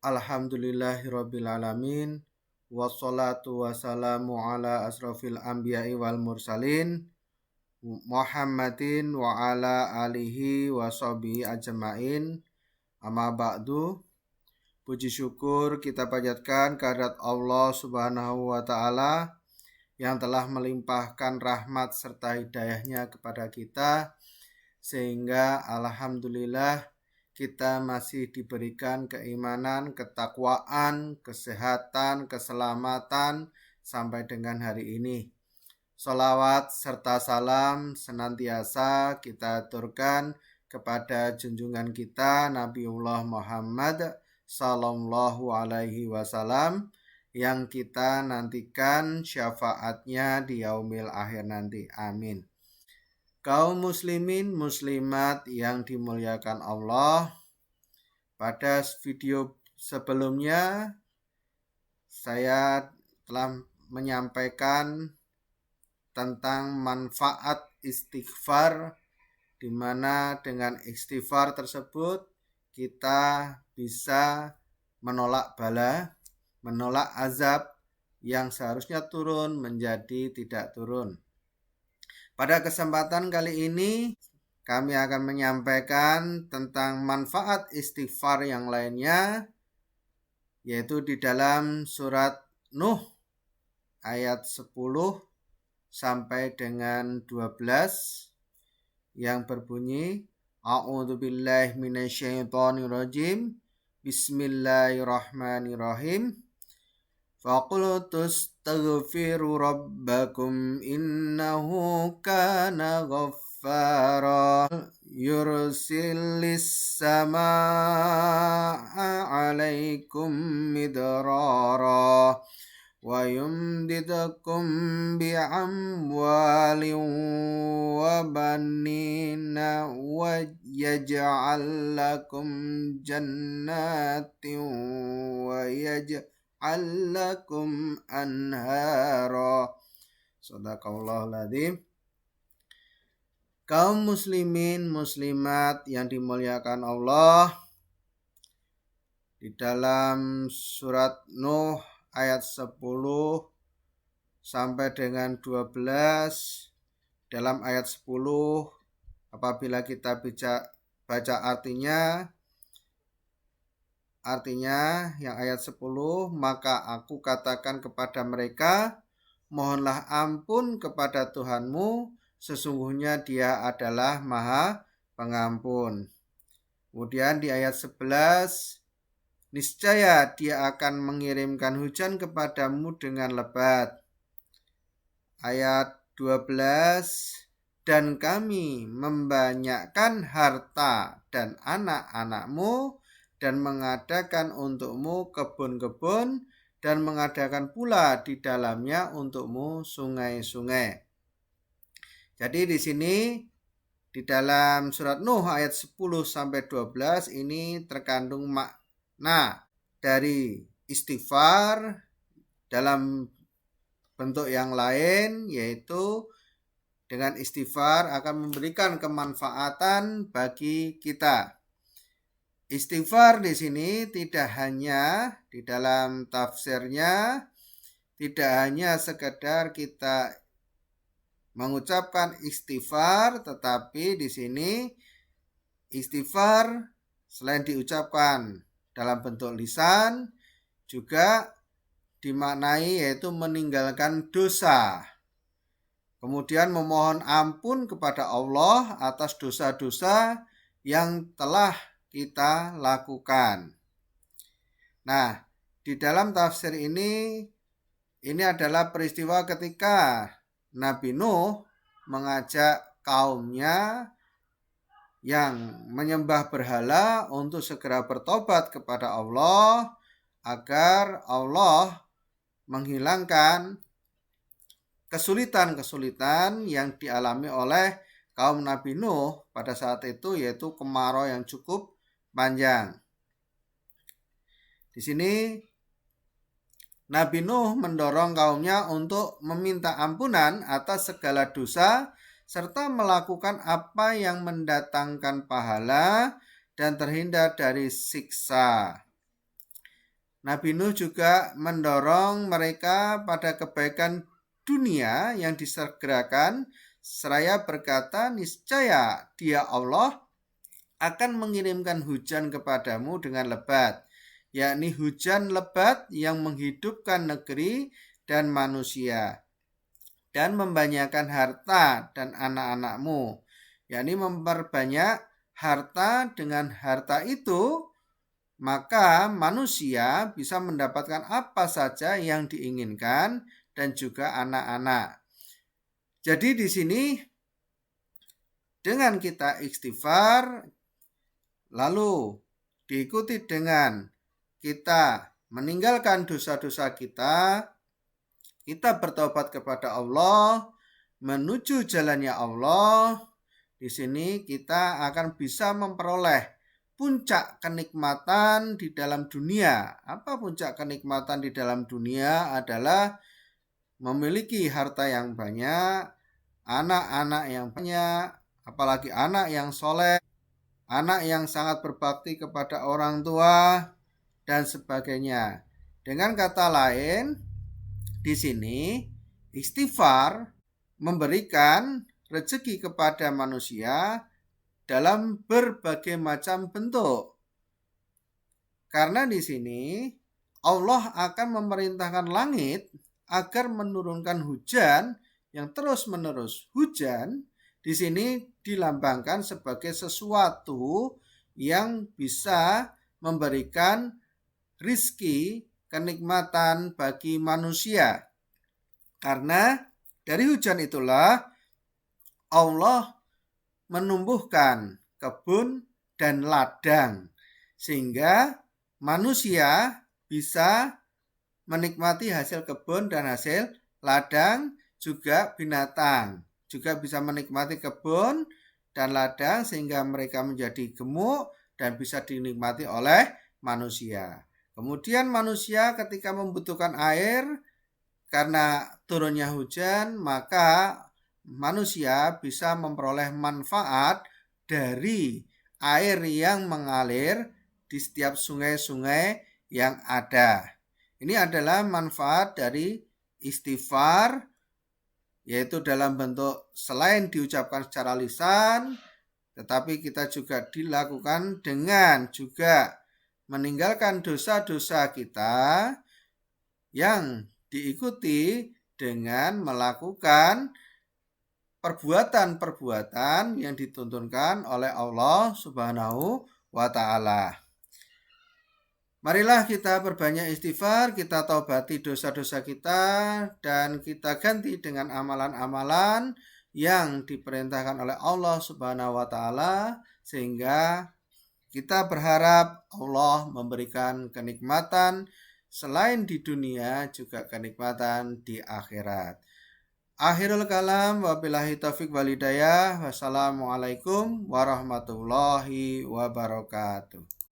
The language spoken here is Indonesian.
Alhamdulillahirabbil alamin wassalatu wassalamu ala asrofil anbiya'i wal mursalin Muhammadin wa ala alihi wa sahbihi ajmain. Amma ba'du. Puji syukur kita panjatkan kehadirat Allah Subhanahu wa taala yang telah melimpahkan rahmat serta hidayahnya kepada kita, sehingga alhamdulillah kita masih diberikan keimanan, ketakwaan, kesehatan, keselamatan sampai dengan hari ini. Sholawat serta salam senantiasa kita aturkan kepada junjungan kita Nabiullah Muhammad sallallahu alaihi wasallam yang kita nantikan syafaatnya di yaumil akhir nanti. Amin. Kaum muslimin muslimat yang dimuliakan Allah, pada video sebelumnya saya telah menyampaikan tentang manfaat istighfar, di mana dengan istighfar tersebut kita bisa menolak bala, menolak azab yang seharusnya turun menjadi tidak turun. Pada kesempatan kali ini kami akan menyampaikan tentang manfaat istighfar yang lainnya, yaitu di dalam surat Nuh ayat 10 sampai dengan 12 yang berbunyi A'udzubillahi minasyaitonirrajim. Bismillahirrahmanirrahim. Faqultu astaghfiru rabbakum innahu kana ghaffara yursilis samaa'a 'alaikum midrara wa yumdidukum bi'amwalin wa banina wa yaj'al lakum jannatin wa yaj'al lakum anhara. Shadaqallahul adzim. Kaum muslimin muslimat yang dimuliakan Allah, di dalam surat Nuh ayat 10 sampai dengan 12, dalam ayat 10 apabila kita baca artinya yang ayat 10, maka aku katakan kepada mereka, mohonlah ampun kepada Tuhanmu, sesungguhnya Dia adalah Maha Pengampun. Kemudian di ayat 11, niscaya Dia akan mengirimkan hujan kepadamu dengan lebat. Ayat 12, dan kami membanyakkan harta dan anak-anakmu dan mengadakan untukmu kebun-kebun dan mengadakan pula di dalamnya untukmu sungai-sungai. Jadi di sini di dalam surat Nuh ayat 10 sampai 12 ini terkandung makna dari istighfar dalam bentuk yang lain, yaitu dengan istighfar akan memberikan kemanfaatan bagi kita. Istighfar di sini tidak hanya di dalam tafsirnya, tidak hanya sekedar kita mengucapkan istighfar, tetapi di sini istighfar selain diucapkan dalam bentuk lisan, juga dimaknai yaitu meninggalkan dosa. Kemudian memohon ampun kepada Allah atas dosa-dosa yang telah kita lakukan. Nah, di dalam tafsir ini adalah peristiwa ketika Nabi Nuh mengajak kaumnya yang menyembah berhala untuk segera bertobat kepada Allah agar Allah menghilangkan kesulitan-kesulitan yang dialami oleh kaum Nabi Nuh pada saat itu, yaitu kemarau yang cukup panjang. Di sini Nabi Nuh mendorong kaumnya untuk meminta ampunan atas segala dosa serta melakukan apa yang mendatangkan pahala dan terhindar dari siksa. Nabi Nuh juga mendorong mereka pada kebaikan dunia yang disegerakan, seraya berkata, niscaya Dia Allah akan mengirimkan hujan kepadamu dengan lebat, yakni hujan lebat yang menghidupkan negeri dan manusia, dan membanyakkan harta dan anak-anakmu, yakni memperbanyak harta. Dengan harta itu maka manusia bisa mendapatkan apa saja yang diinginkan dan juga anak-anak. Jadi di sini dengan kita istighfar lalu diikuti dengan kita meninggalkan dosa-dosa kita bertobat kepada Allah, menuju jalannya Allah. Di sini kita akan bisa memperoleh puncak kenikmatan di dalam dunia. Apa puncak kenikmatan di dalam dunia? Adalah memiliki harta yang banyak, anak-anak yang banyak, apalagi anak yang soleh, anak yang sangat berbakti kepada orang tua, dan sebagainya. Dengan kata lain, di sini istighfar memberikan rezeki kepada manusia dalam berbagai macam bentuk. Karena di sini Allah akan memerintahkan langit agar menurunkan hujan yang terus-menerus. Hujan di sini dilambangkan sebagai sesuatu yang bisa memberikan rizki, kenikmatan bagi manusia. Karena dari hujan itulah Allah menumbuhkan kebun dan ladang, sehingga manusia bisa menikmati hasil kebun dan hasil ladang. Juga binatang juga bisa menikmati kebun dan ladang, sehingga mereka menjadi gemuk dan bisa dinikmati oleh manusia. Kemudian manusia ketika membutuhkan air karena turunnya hujan, maka manusia bisa memperoleh manfaat dari air yang mengalir di setiap sungai-sungai yang ada. Ini adalah manfaat dari istighfar, yaitu dalam bentuk selain diucapkan secara lisan, tetapi kita juga dilakukan dengan juga meninggalkan dosa-dosa kita yang diikuti dengan melakukan perbuatan-perbuatan yang dituntunkan oleh Allah Subhanahu wa ta'ala. Marilah kita perbanyak istighfar, kita taubati dosa-dosa kita, dan kita ganti dengan amalan-amalan yang diperintahkan oleh Allah Subhanahu wa ta'ala, sehingga kita berharap Allah memberikan kenikmatan selain di dunia, juga kenikmatan di akhirat. Akhirul kalam, wabillahi taufiq wal hidayah. Wassalamualaikum warahmatullahi wabarakatuh.